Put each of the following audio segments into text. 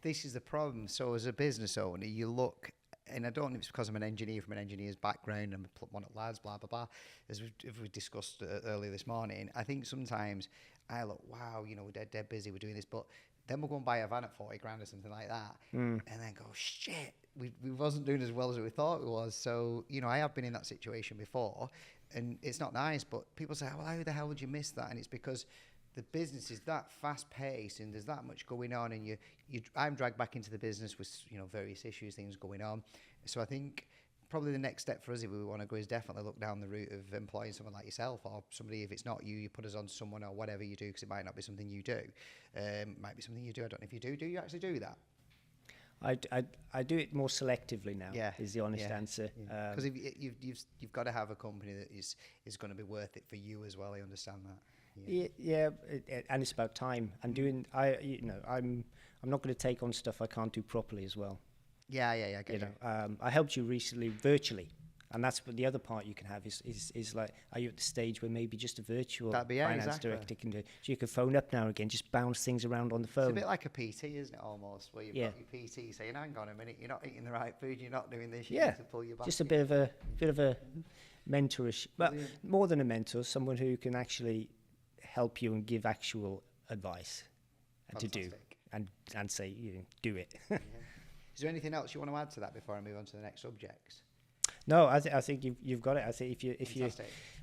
this is the problem. So as a business owner, you look, and I don't know if it's because I'm an engineer from an engineer's background and one at lads, blah, blah, blah, as we discussed earlier this morning. I think sometimes I look, wow, we're dead busy, we're doing this, but then we'll go and buy a van at 40 grand or something like that, and then go, shit, we wasn't doing as well as we thought we was. So, I have been in that situation before, and it's not nice, but people say, well, how the hell did you miss that? And it's because the business is that fast paced and there's that much going on, and I'm dragged back into the business with various issues, things going on. So I think probably the next step for us, if we want to go, is definitely look down the route of employing someone like yourself, or somebody. If it's not you, you put us on someone, or whatever you do, because it might not be something you do. Might be something you do. I don't know if you do. Do you actually do that? I do it more selectively now. Yeah, is the honest answer. Because you've got to have a company that is going to be worth it for you as well. I understand that. Yeah, and it's about time. And I'm not going to take on stuff I can't do properly as well. Yeah, I get it. I helped you recently virtually, and that's what the other part you can have is like, are you at the stage where maybe just a virtual finance director can do it? So you can phone up now and again, just bounce things around on the phone. It's a bit like a PT, isn't it, almost, where you've got your PT saying, hang on a minute, you're not eating the right food, you're not doing this, you need to pull you back. Just a bit of a mentorish, but more than a mentor, someone who can actually help you and give actual advice to do and say, do it. Is there anything else you want to add to that before I move on to the next subjects? No, I think you've got it. I think if you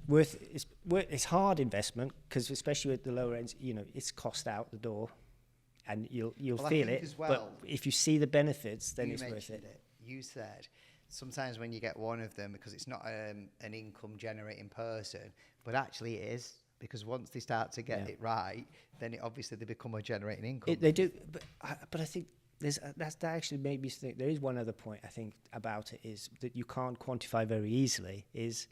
it's hard investment, because especially at the lower ends, it's cost out the door, and you'll feel it. Well, but if you see the benefits, then it's worth it. You said sometimes when you get one of them, because it's not an income generating person, but actually it is. Because once they start to get it right, then they become a generating income. They do, but I think that actually made me think. There is one other point I think about it, is that you can't quantify very easily, is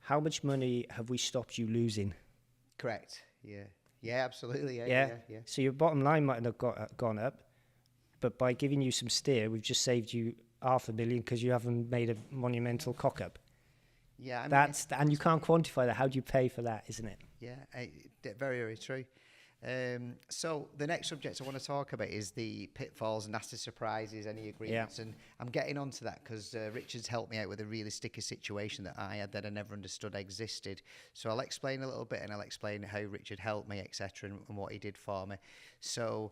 how much money have we stopped you losing? Correct. Yeah, absolutely. Yeah. So your bottom line might have gone up, but by giving you some steer, we've just saved you $500,000 because you haven't made a monumental cock up. Yeah, and you can't quantify that. How do you pay for that, isn't it? Yeah, very, very true. So the next subject I want to talk about is the pitfalls, nasty surprises, any agreements. And I'm getting onto that because Richard's helped me out with a really sticky situation that I had that I never understood existed. So I'll explain a little bit, and I'll explain how Richard helped me, etc., and what he did for me. So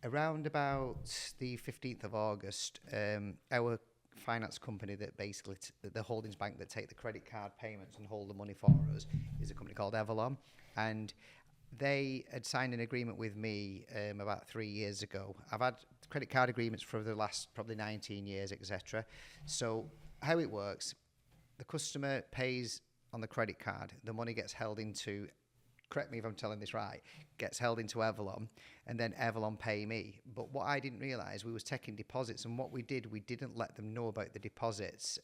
around about the 15th of August, our finance company that basically the holdings bank that take the credit card payments and hold the money for us is a company called Avalon, and they had signed an agreement with me about 3 years ago. I've had credit card agreements for the last probably 19 years, etc. So how it works, the customer pays on the credit card, the money gets held into, correct me if I'm telling this right, gets held into Avalon, and then Avalon pay me. But what I didn't realise, we was taking deposits, and what we didn't let them know about the deposits,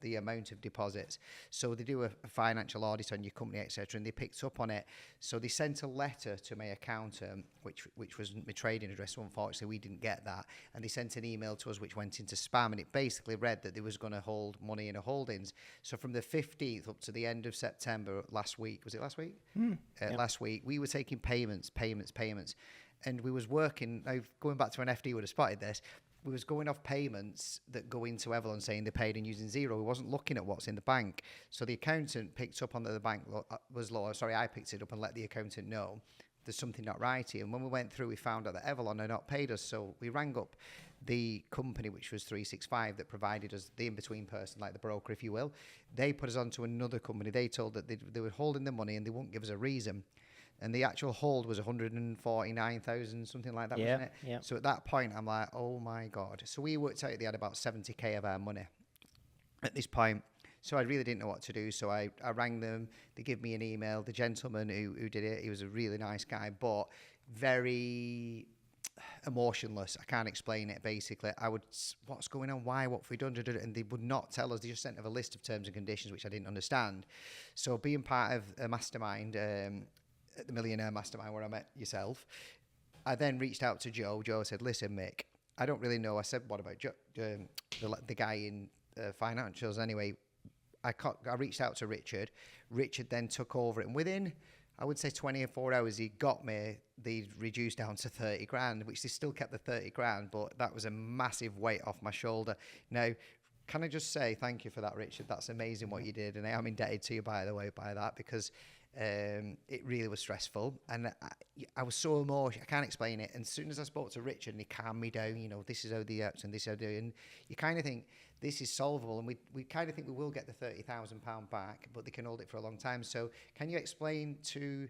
the amount of deposits. So they do a financial audit on your company, etc., and they picked up on it. So they sent a letter to my accountant, which was my trading address. So unfortunately, we didn't get that. And they sent an email to us which went into spam, and it basically read that they was going to hold money in a holdings. So from the 15th up to the end of September last week, was it last week? Last week, we were taking payments. And we was working, now going back to when FD would have spotted this, we was going off payments that go into Avalon saying they paid and using zero. We wasn't looking at what's in the bank. So the accountant picked up on that the bank was low. Sorry, I picked it up and let the accountant know there's something not right here. And when we went through, we found out that Avalon had not paid us. So we rang up the company, which was 365, that provided us the in-between person, like the broker, if you will. They put us onto another company. They told that they were holding the money and they wouldn't give us a reason. And the actual hold was 149,000, something like that, wasn't it? Yeah. So at that point, I'm like, oh my God. So we worked out they had about 70K of our money at this point. So I really didn't know what to do. So I rang them. They gave me an email. The gentleman who did it, he was a really nice guy, but very emotionless. I can't explain it, basically. What's going on? Why? What have we done? And they would not tell us. They just sent us a list of terms and conditions, which I didn't understand. So being part of a mastermind, at the Millionaire Mastermind where I met yourself, I then reached out to Joe. Joe said, listen, Mick, I don't really know. I said, what about Joe, the guy in financials? Anyway, I reached out to Richard. Richard then took over it. And within, I would say 24 hours, he got me, they reduced down to 30 grand, which they still kept the 30 grand, but that was a massive weight off my shoulder. Now, can I just say thank you for that, Richard? That's amazing what you did, and I am indebted to you, by the way, by that, because it really was stressful, and I was so emotional. I can't explain it. And as soon as I spoke to Richard, and he calmed me down, you know, this is how they act and this is how they do, and you kind of think this is solvable, and we kind of think we will get the £30,000 back, but they can hold it for a long time. So can you explain to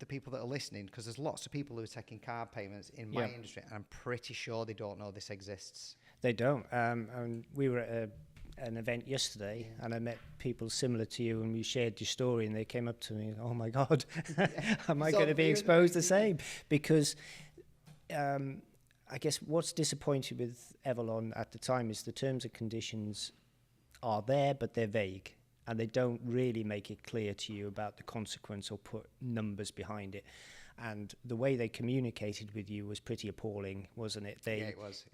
the people that are listening, because there's lots of people who are taking card payments in my industry, and I'm pretty sure they don't know this exists. They don't. And we were at an event yesterday, and I met people similar to you, and we shared your story, and they came up to me, oh my God, am I going to be exposed the same? Because I guess what's disappointing with Avalon at the time is the terms and conditions are there, but they're vague, and they don't really make it clear to you about the consequence or put numbers behind it. And the way they communicated with you was pretty appalling, wasn't it? It was.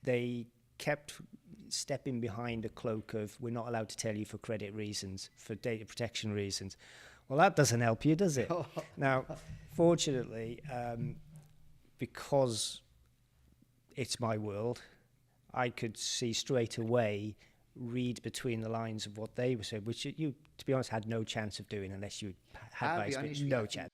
They kept stepping behind a cloak of, we're not allowed to tell you for credit reasons, for data protection reasons. Well, that doesn't help you, does it? Now, fortunately, because it's my world, I could see straight away, read between the lines of what they were saying, which you, to be honest, had no chance of doing unless you had my experience. No chance.